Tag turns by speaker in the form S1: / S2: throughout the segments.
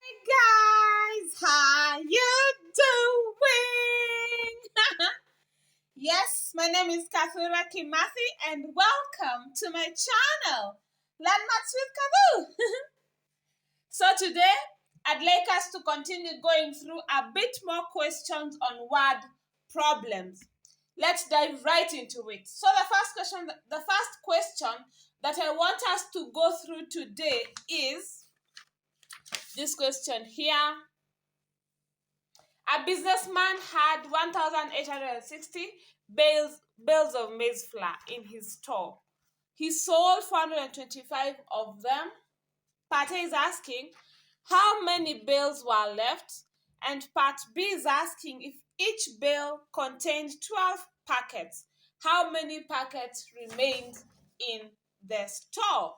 S1: Guys, how you doing? Yes, my name is Kathu and welcome to my channel, Landmarks with Kathu. So today, I'd like us to continue going through a bit more questions on word problems. Let's dive right into it. So the first question that I want us to go through today is this question here. A businessman had 1,860 bales of maize flour in his store. He sold 425 of them. Part A is asking how many bales were left, and part B is asking if each bale contained 12 packets. How many packets remained in the store?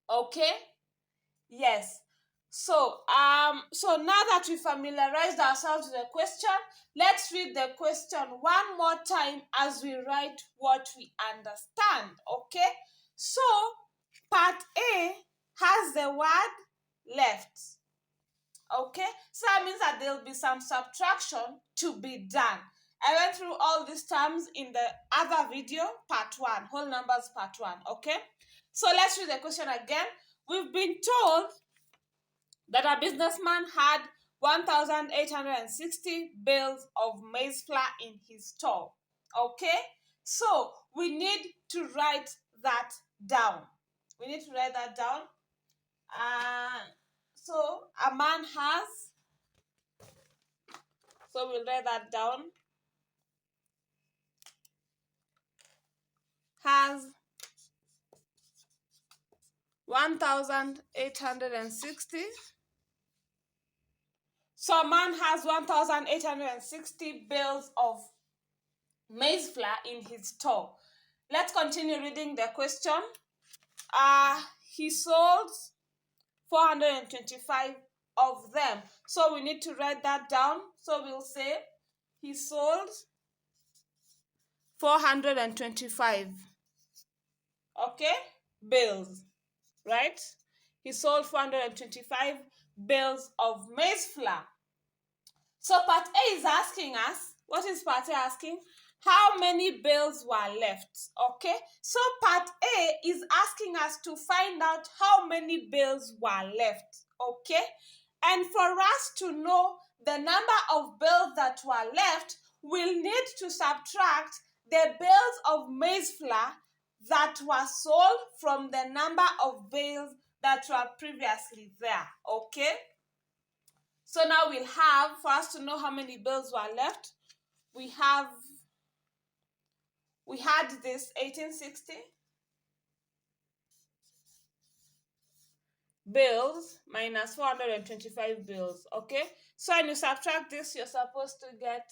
S1: Okay? Yes. So now that we familiarized ourselves with the question, let's read the question one more time as we write what we understand. Okay? So part A has the word left. Okay? So that means that there will be some subtraction to be done. I went through all these terms in the other video, part 1, whole numbers part 1. Okay? So let's read the question again. We've been told that a businessman had 1,860 bales of maize flour in his store. Okay? So we need to write that down. So a man has, so we'll write that down, has 1,860. So a man has 1,860 bales of maize flour in his store. Let's continue reading the question. He sold 425 of them. So we need to write that down. So we'll say he sold 425. Okay? Bales. Right? He sold 425 bales of maize flour. So part A is asking us, what is part A asking? How many bales were left? Okay, so part A is asking us to find out how many bales were left. Okay, and for us to know the number of bales that were left, we'll need to subtract the bales of maize flour that were sold from the number of bales that were previously there. Okay, so now we'll have, for us to know how many bales were left, we had this 1860 bales minus 425 bales. Okay, so when you subtract this, you're supposed to get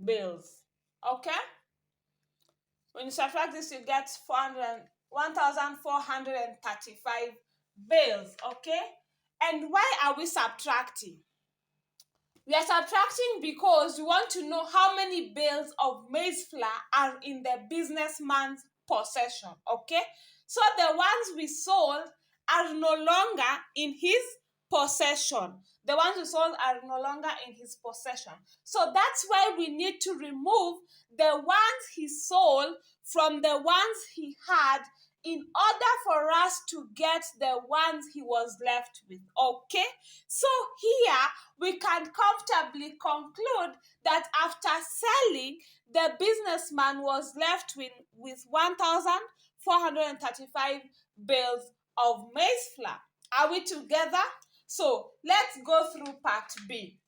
S1: bales. Okay, when you subtract this, you get 1,435 bales. Okay, and why are we subtracting? We are subtracting because we want to know how many bales of maize flour are in the businessman's possession. Okay, so the ones we sold are no longer in his possession. The ones we sold are no longer in his possession. So that's why we need to remove the ones he sold from the ones he had in order for us to get the ones he was left with. Okay, so here we can comfortably conclude that after selling, the businessman was left with 1,435 bales of maize flour. Are we together? So let's go through part B.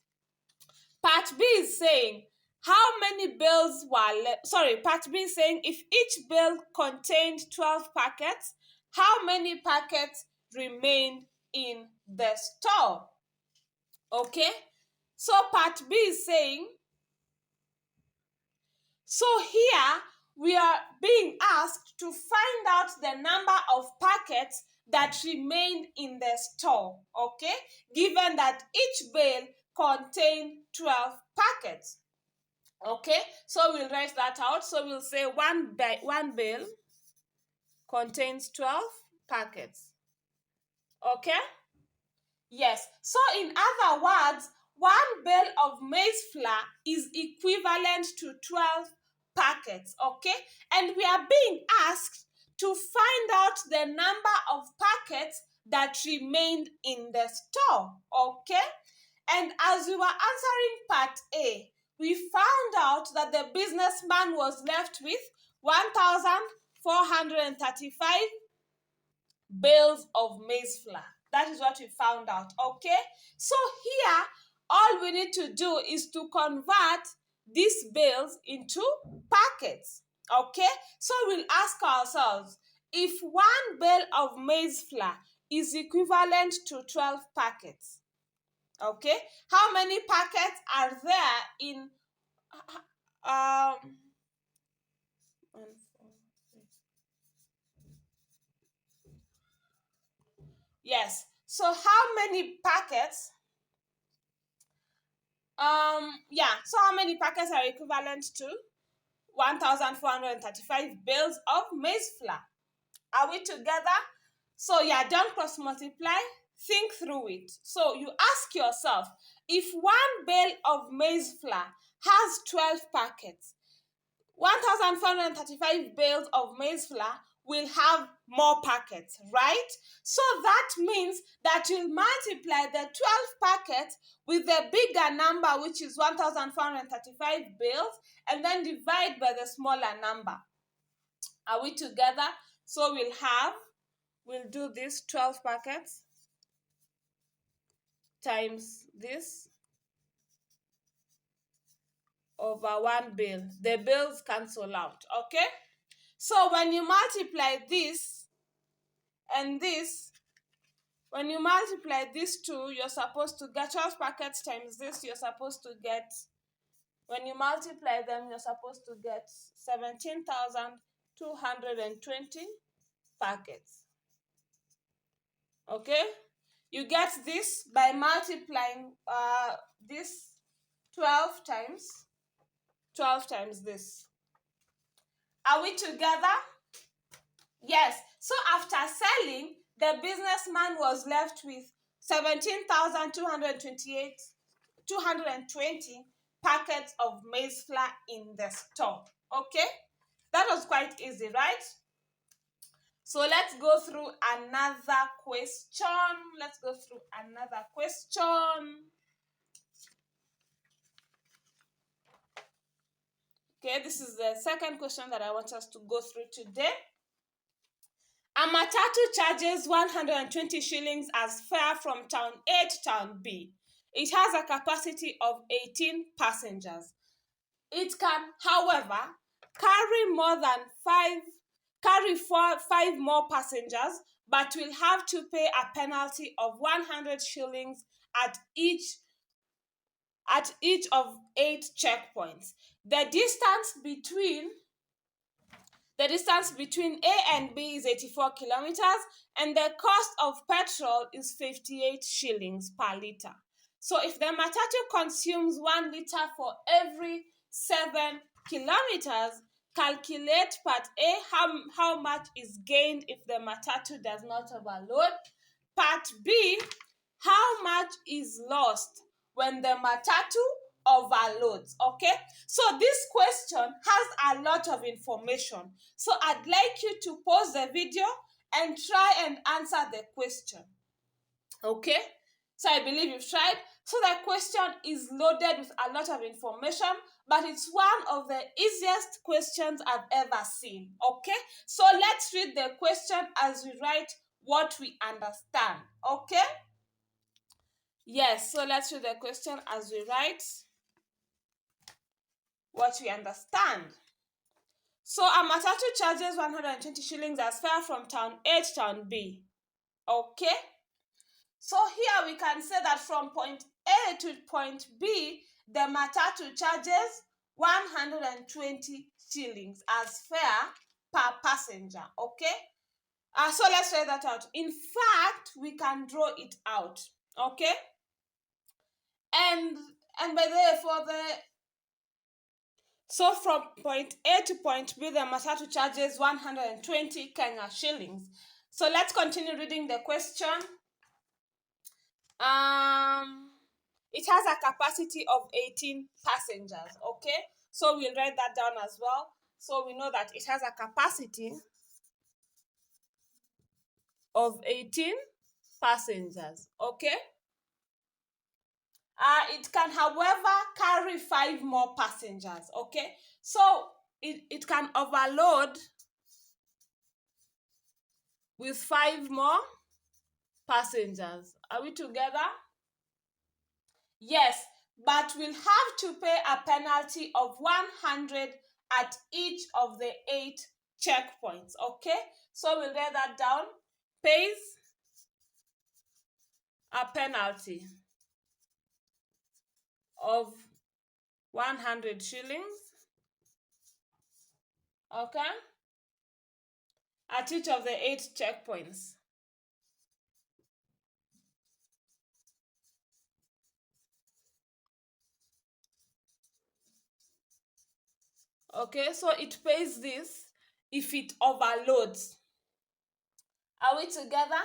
S1: Part B is saying how many bales were left. Part B is saying if each bale contained 12 packets, how many packets remained in the store? Okay, so part B is saying, so here we are being asked to find out the number of packets that remained in the store, okay, given that each bale contained 12 packets. Okay, so we'll write that out. So we'll say one bale contains 12 packets. Okay? Yes. So in other words, 1 bale of maize flour is equivalent to 12 packets. Okay? And we are being asked to find out the number of packets that remained in the store. Okay? And as we were answering part A, we found out that the businessman was left with 1,435 bales of maize flour. That is what we found out. Okay? So here, all we need to do is to convert these bales into packets. Okay? So we'll ask ourselves, if 1 bale of maize flour is equivalent to 12 packets, okay, how many packets are there in yes, so how many packets so how many packets are equivalent to 1,435 bales of maize flour? Are we together? So yeah, don't cross multiply. Think through it. So you ask yourself, if 1 bale of maize flour has 12 packets, 1,435 bales of maize flour will have more packets, right? So that means that you'll multiply the 12 packets with the bigger number, which is 1,435 bales, and then divide by the smaller number. Are we together? So we'll do this 12 packets times this over 1 bale. The bales cancel out, okay? So when you multiply this and this, when you multiply these two, you're supposed to get 12 packets times this, you're supposed to get, when you multiply them, you're supposed to get 17,220 packets. Okay? You get this by multiplying this 12 times this. Are we together? Yes. So after selling, the businessman was left with 17,220 packets of maize flour in the store. Okay? That was quite easy, right? So let's go through another question. Okay, this is the second question that I want us to go through today. A matatu charges 120 shillings as fare from town A to town B. It has a capacity of 18 passengers. It can, however, carry five more passengers, but will have to pay a penalty of 100 shillings at each of 8 checkpoints. The distance between A and B is 84 kilometers, and the cost of petrol is 58 shillings per liter. So if the matatu consumes 1 liter for every 7 kilometers, calculate part A, how much is gained if the matatu does not overload. Part B, how much is lost when the matatu overloads. Okay, so this question has a lot of information, so I'd like you to pause the video and try and answer the question. Okay, so I believe you've tried. So the question is loaded with a lot of information, but it's one of the easiest questions I've ever seen. Okay, so let's read the question as we write what we understand. Okay, yes, so let's read the question as we write what we understand. So a matatu charges 120 shillings as fare from town A to town B. Okay? So here we can say that from point A to point B, the matatu charges 120 shillings as fare per passenger. Okay? So let's write that out. In fact, we can draw it out. Okay? And by the way, so from point A to point B, the matatu charges 120 Kenya shillings. So let's continue reading the question. It has a capacity of 18 passengers. Okay, so we'll write that down as well. So we know that it has a capacity of 18 passengers. Okay. It can, however, carry 5 more passengers. Okay, so it can overload with 5 more passengers. Are we together? Yes, but we'll have to pay a penalty of 100 at each of the 8 checkpoints. Okay, so we'll write that down. Pays a penalty of 100 shillings. Okay, at each of the 8 checkpoints. Okay, so it pays this if it overloads. Are we together?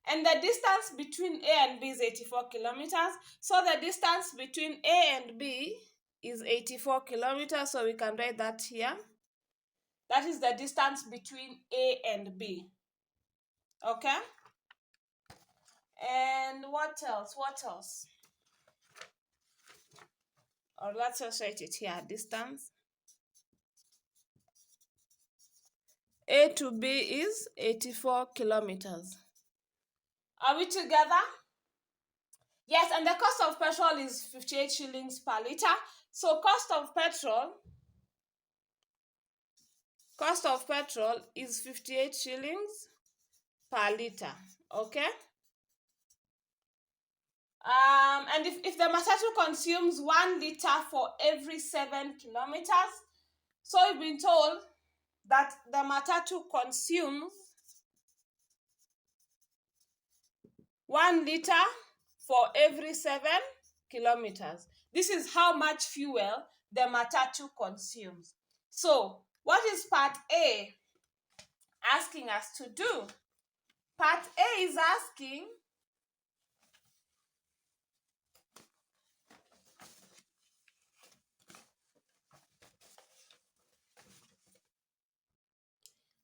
S1: And the distance between A and B is 84 kilometers. So the distance between A and B is 84 kilometers. So we can write that here. That is the distance between A and B. Okay? And what else? What else? Or let's just write it here. Distance. A to B is 84 kilometers. Are we together? Yes, and the cost of petrol is 58 shillings per liter. So cost of petrol is 58 shillings per liter. Okay? And if the matatu consumes 1 liter for every 7 kilometers, so we've been told that the matatu consumes 1 liter for every 7 kilometers. This is how much fuel the matatu consumes. So, what is part A asking us to do? Part A is asking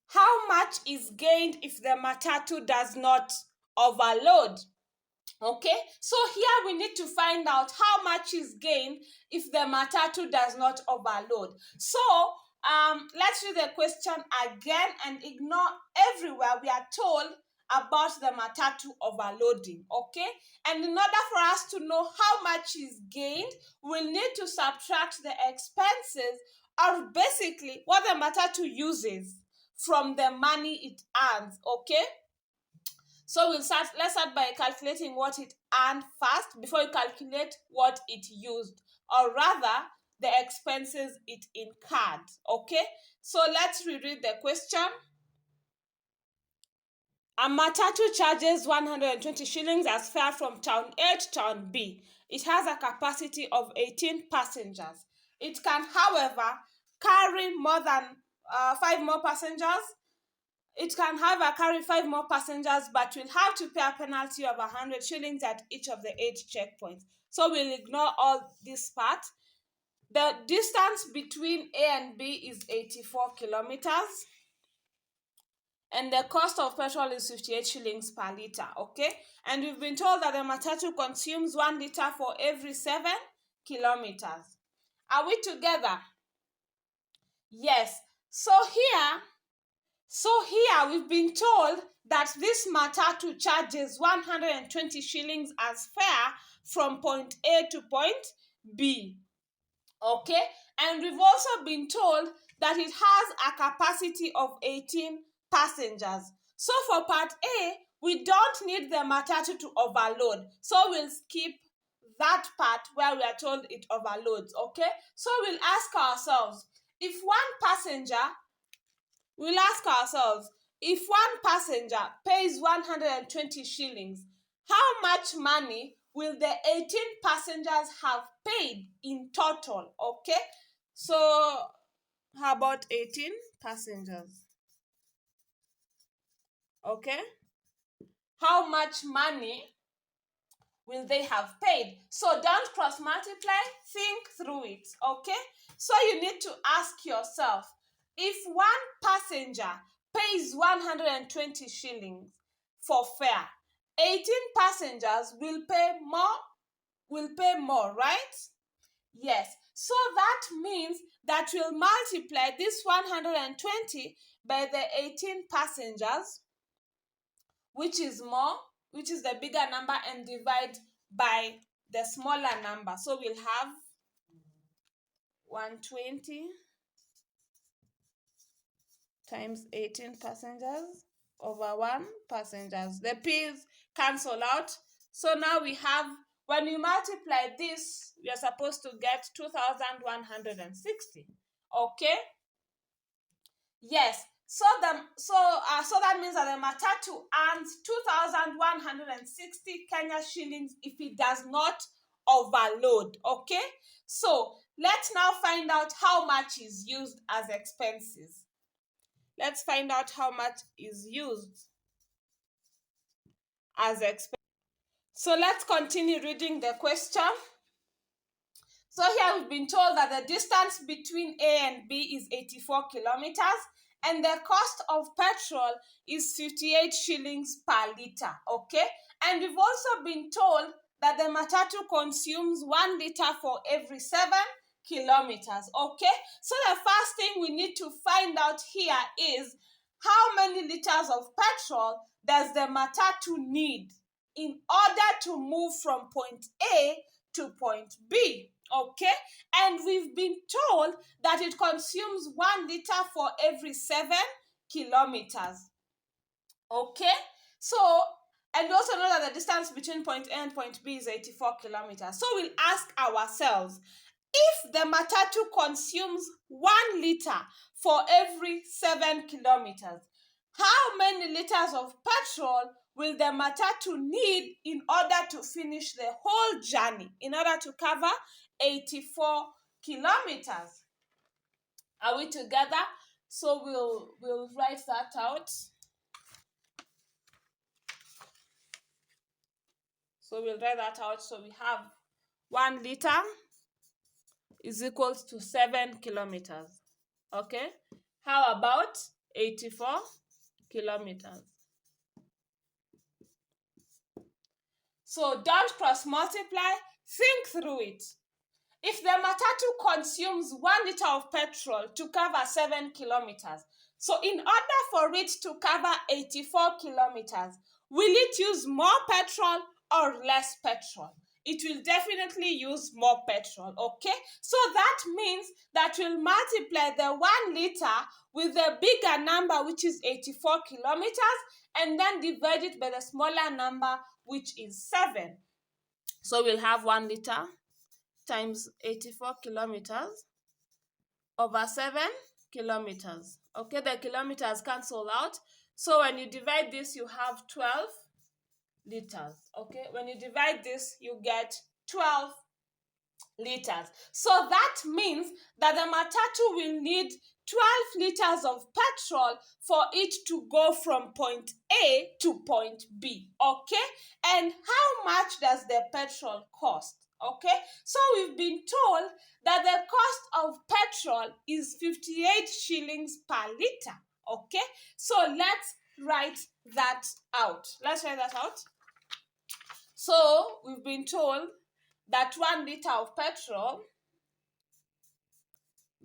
S1: how much is gained if the matatu does not overload. Okay, so here we need to find out how much is gained if the matatu does not overload. So let's read the question again and ignore everywhere we are told about the matatu overloading. Okay, and in order for us to know how much is gained, we'll need to subtract the expenses, or basically what the matatu uses, from the money it earns. Okay, so let's start by calculating what it earned first before you calculate what it used, or rather the expenses it incurred. Okay, so let's reread the question. A matatu charges 120 shillings as fare from town A to town B. It has a capacity of 18 passengers. It can, however, carry more than 5 more passengers. It can, however, carry 5 more passengers, but will have to pay a penalty of 100 shillings at each of the 8 checkpoints. So we'll ignore all this part. The distance between A and B is 84 kilometers. And the cost of petrol is 58 shillings per liter. Okay? And we've been told that the matatu consumes 1 liter for every 7 kilometers. Are we together? Yes. So here we've been told that this matatu charges 120 shillings as fare from point A to point B. Okay? And we've also been told that it has a capacity of 18 passengers. So for part A, we don't need the matatu to overload. So we'll skip that part where we are told it overloads. Okay? So we'll ask ourselves, if one passenger pays 120 shillings, how much money will the 18 passengers have paid in total? Okay, so how about 18 passengers? Okay, how much money will they have paid? So don't cross multiply, think through it, okay? So you need to ask yourself, if one passenger pays 120 shillings for fare, 18 passengers will pay more, right? Yes. So that means that we'll multiply this 120 by the 18 passengers, which is the bigger number, and divide by the smaller number. So we'll have 120 times 18 passengers over 1 passengers. The p's cancel out. So now we have, when we multiply this, we are supposed to get 2,160. Okay? Yes. So that means that the matatu earns 2,160 Kenya shillings if it does not overload. Okay? So let's now find out how much is used as expenses. Let's find out how much is used as expenses. So let's continue reading the question. So here we've been told that the distance between A and B is 84 kilometers and the cost of petrol is 58 shillings per liter, okay? And we've also been told that the matatu consumes 1 liter for every 7 kilometers, okay? So the first thing we need to find out here is how many liters of petrol does the matatu need in order to move from point A to point B. Okay, and we've been told that it consumes 1 liter for every 7 kilometers. Okay, so, and we also know that the distance between point A and point B is 84 kilometers. So we'll ask ourselves, if the matatu consumes 1 liter for every 7 kilometers, how many liters of petrol will the matatu need in order to finish the whole journey, in order to cover 84 kilometers? Are we together? So we'll write that out. So we'll write that out. So we have 1 liter is equal to 7 kilometers. Okay? How about 84 kilometers? So don't cross multiply, think through it. If the matatu consumes 1 liter of petrol to cover 7 kilometers, so in order for it to cover 84 kilometers, will it use more petrol or less petrol? It will definitely use more petrol, okay? So that means that we'll multiply the 1 liter with the bigger number, which is 84 kilometers, and then divide it by the smaller number, which is 7. So we'll have 1 liter times 84 kilometers over 7 kilometers. Okay, the kilometers cancel out. So when you divide this, you have 12 liters. Okay, when you divide this, you get 12 liters. So that means that the matatu will need 12 liters of petrol for it to go from point A to point B. Okay, and how much does the petrol cost? Okay, so we've been told that the cost of petrol is 58 shillings per liter. Okay, so let's write that out. So we've been told that 1 liter of petrol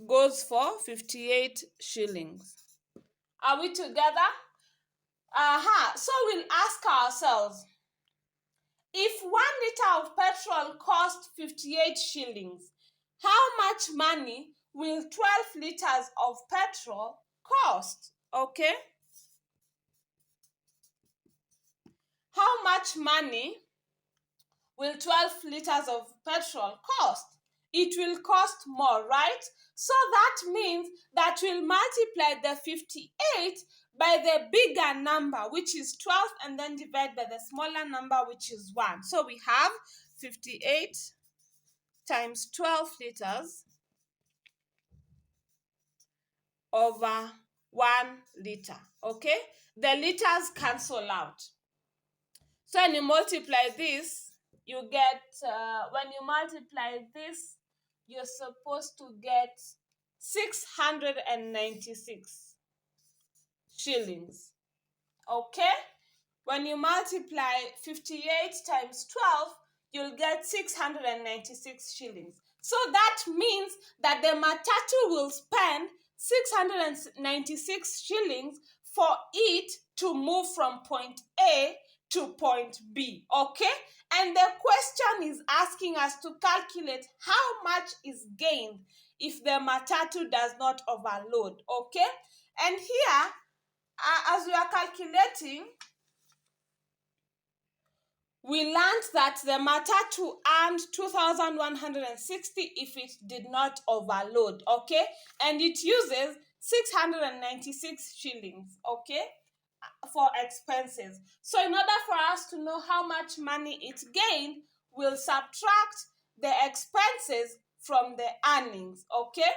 S1: goes for 58 shillings. Are we together? So we'll ask ourselves, if 1 liter of petrol costs 58 shillings, how much money will 12 liters of petrol cost? Okay? How much money will 12 liters of petrol cost? It will cost more, right? So that means that we'll multiply the 58 by the bigger number, which is 12, and then divide by the smaller number, which is 1. So we have 58 times 12 liters over 1 liter. Okay? The liters cancel out. So when you multiply this, you get, when you multiply this, you're supposed to get 696 shillings. Okay? When you multiply 58 times 12, you'll get 696 shillings. So that means that the matatu will spend 696 shillings for it to move from point A to point B. Okay? And the question is asking us to calculate how much is gained if the matatu does not overload. Okay? And here, as we are calculating, we learned that the matatu earned 2,160 if it did not overload, okay? And it uses 696 shillings, okay, for expenses. So in order for us to know how much money it gained, we'll subtract the expenses from the earnings, okay?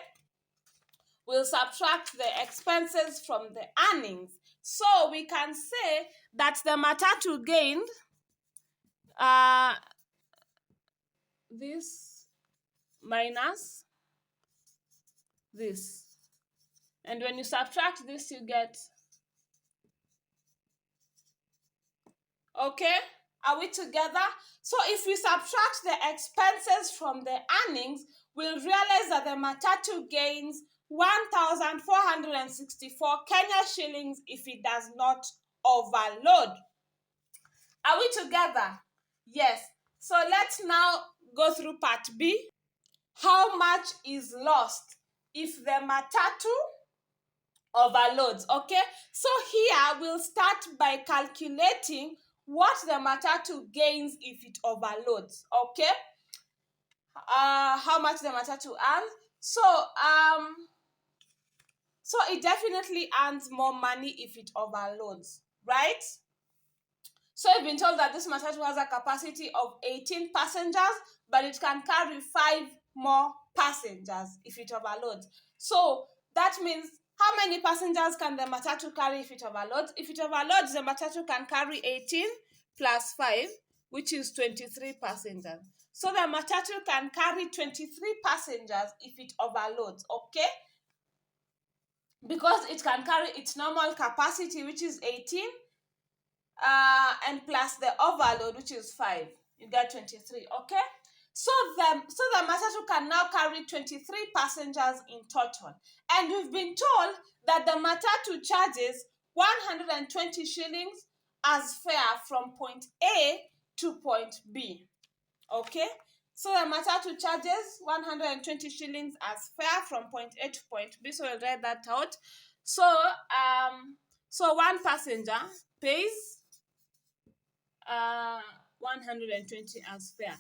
S1: We'll subtract the expenses from the earnings. So we can say that the matatu gained this minus this, and when you subtract this, you get, okay, are we together? So if we subtract the expenses from the earnings, we'll realize that the matatu gains 1,464 Kenya shillings if it does not overload. Are we together? Yes. So let's now go through part B. How much is lost if the matatu overloads? Okay, so here we'll start by calculating what the matatu gains if it overloads. Okay, how much the matatu earns. So it definitely earns more money if it overloads, right? So we've been told that this matatu has a capacity of 18 passengers, but it can carry 5 more passengers if it overloads. So that means, how many passengers can the matatu carry if it overloads? If it overloads, the matatu can carry 18 plus 5, which is 23 passengers. So the matatu can carry 23 passengers if it overloads, okay? Because it can carry its normal capacity, which is 18, and plus the overload, which is 5. You get 23, okay? So the matatu can now carry 23 passengers in total. And we've been told that the matatu charges 120 shillings as fare from point A to point B. Okay? So the matatu charges 120 shillings as fare from point A to point B. So we'll write that out. So one passenger pays 120 as fare.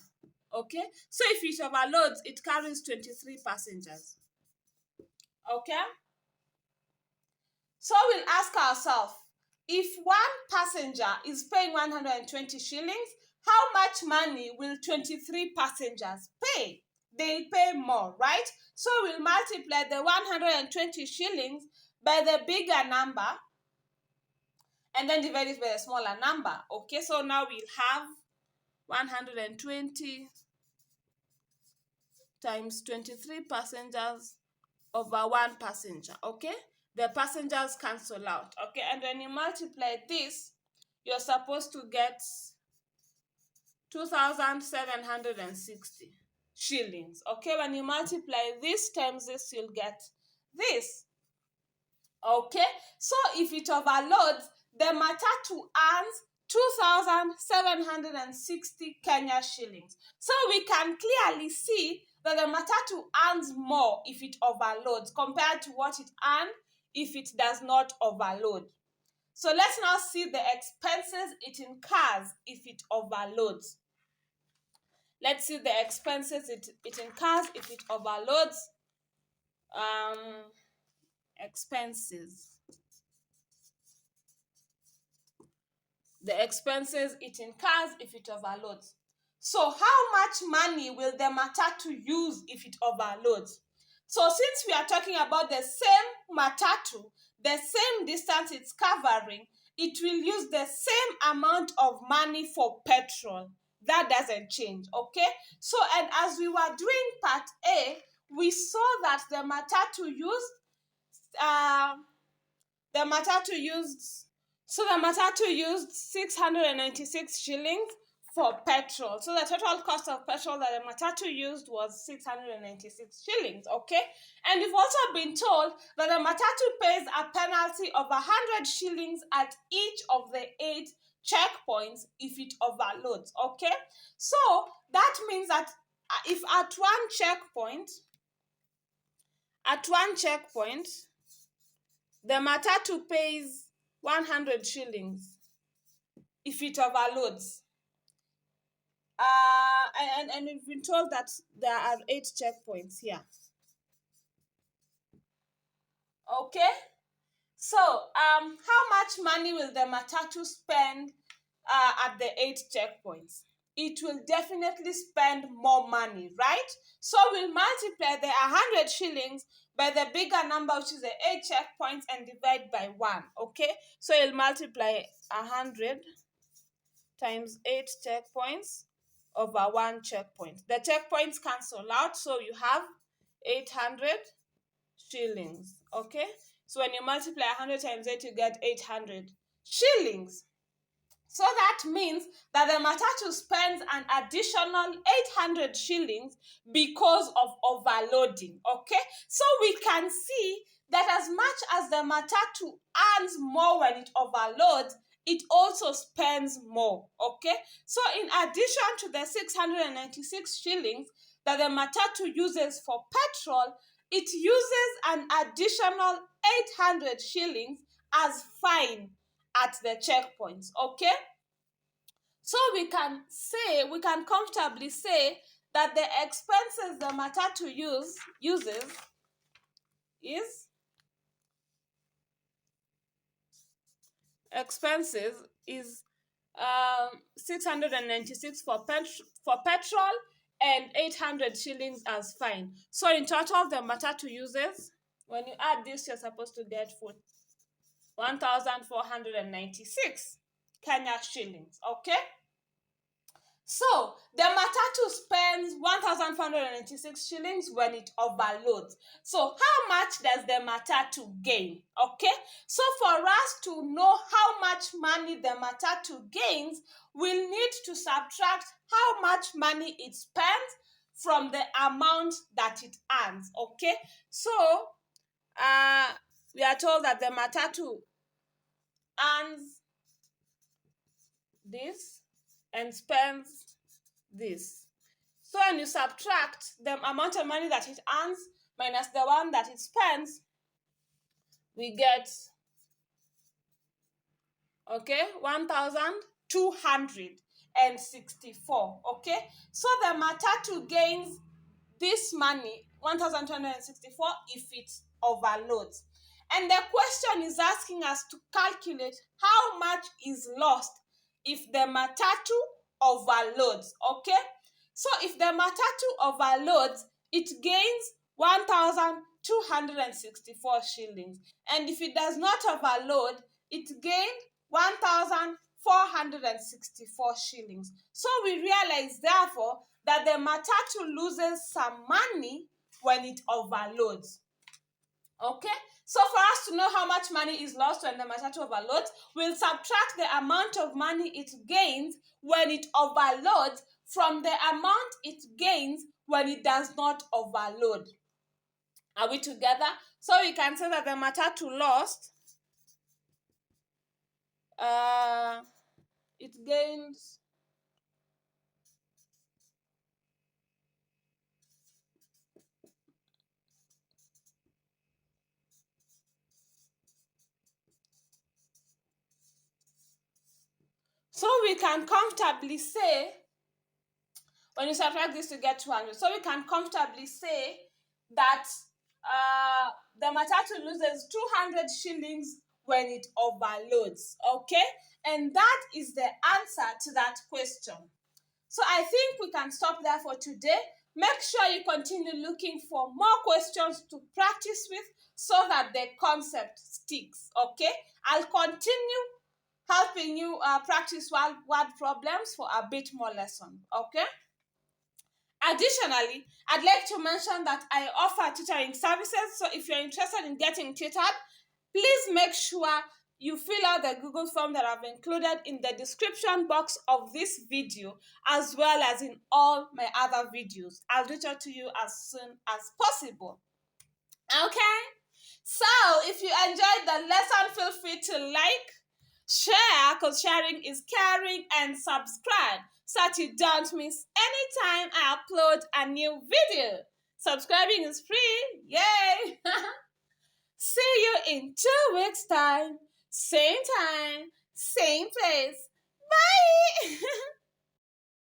S1: Okay, so if it overloads, it carries 23 passengers. Okay, so we'll ask ourselves, if one passenger is paying 120 shillings, how much money will 23 passengers pay? They'll pay more, right? So we'll multiply the 120 shillings by the bigger number and then divide it by a smaller number. Okay, so now we'll have 120 times 23 passengers over 1 passenger. Okay, the passengers cancel out. Okay, and when you multiply this, you're supposed to get 2,760 shillings. Okay, when you multiply this times this, you'll get this. Okay, so if it overloads, the matatu earns 2,760 Kenya shillings. So we can clearly see that the matatu earns more if it overloads compared to what it earned if it does not overload. So let's now see the expenses it incurs if it overloads. Let's see the expenses it incurs if it overloads. Expenses. The expenses it incurs if it overloads. So how much money will the matatu use if it overloads? So since we are talking about the same matatu, the same distance it's covering, it will use the same amount of money for petrol. that doesn't change, okay? So, and as we were doing part A, we saw that the matatu used the matatu used 696 shillings for petrol. So the total cost of petrol that the matatu used was 696 shillings, okay? And we've also been told that the matatu pays a penalty of 100 shillings at each of the 8 checkpoints if it overloads, okay? So that means that if at one checkpoint, the matatu pays 100 shillings if it overloads. And we've been told that there are 8 checkpoints here. Okay? So, how much money will the matatu spend at the 8 checkpoints? It will definitely spend more money, right? So we'll multiply the 100 shillings by the bigger number, which is the 8 checkpoints, and divide by 1, okay? So you'll multiply 100 times 8 checkpoints over 1 checkpoint. The checkpoints cancel out, so you have 800 shillings, okay? So when you multiply 100 times 8, you get 800 shillings. So that means that the matatu spends an additional 800 shillings because of overloading, okay? So we can see that as much as the matatu earns more when it overloads, it also spends more, okay? So in addition to the 696 shillings that the matatu uses for petrol, it uses an additional 800 shillings as fine at the checkpoints, okay? So we can comfortably say that the expenses the matatu uses is 696 for petrol and 800 shillings as fine. So in total, the matatu uses, when you add this, you're supposed to get 1,496 Kenya shillings, okay? So the matatu spends 1,496 shillings when it overloads. So how much does the matatu gain? Okay, so for us to know how much money the matatu gains, we'll need to subtract how much money it spends from the amount that it earns. Okay, so we are told that the matatu earns this and spends this. So when you subtract the amount of money that it earns minus the one that it spends, we get, okay, 1,264, okay? So the matatu gains this money, 1,264, if it overloads. And the question is asking us to calculate how much is lost if the matatu overloads, okay? So if the matatu overloads, it gains 1,264 shillings. And if it does not overload, it gains 1,464 shillings. So we realize, therefore, that the matatu loses some money when it overloads. Okay? So for us to know how much money is lost when the matatu overloads, we'll subtract the amount of money it gains when it overloads from the amount it gains when it does not overload. Are we together? So we can say that the matatu lost, it gains so we can comfortably say, when you subtract this, you get 200. So we can comfortably say that the matatu loses 200 shillings when it overloads, okay? And that is the answer to that question. So I think we can stop there for today. Make sure you continue looking for more questions to practice with so that the concept sticks, okay? I'll continue helping you practice word problems for a bit more lesson. Okay. Additionally, I'd like to mention that I offer tutoring services. So if you're interested in getting tutored, please make sure you fill out the Google form that I've included in the description box of this video, as well as in all my other videos. I'll reach out to you as soon as possible. Okay? So if you enjoyed the lesson, feel free to like, share, because sharing is caring, and subscribe so that you don't miss any time I upload a new video. Subscribing is free. Yay! See you in 2 weeks' time. Same time, same place. Bye!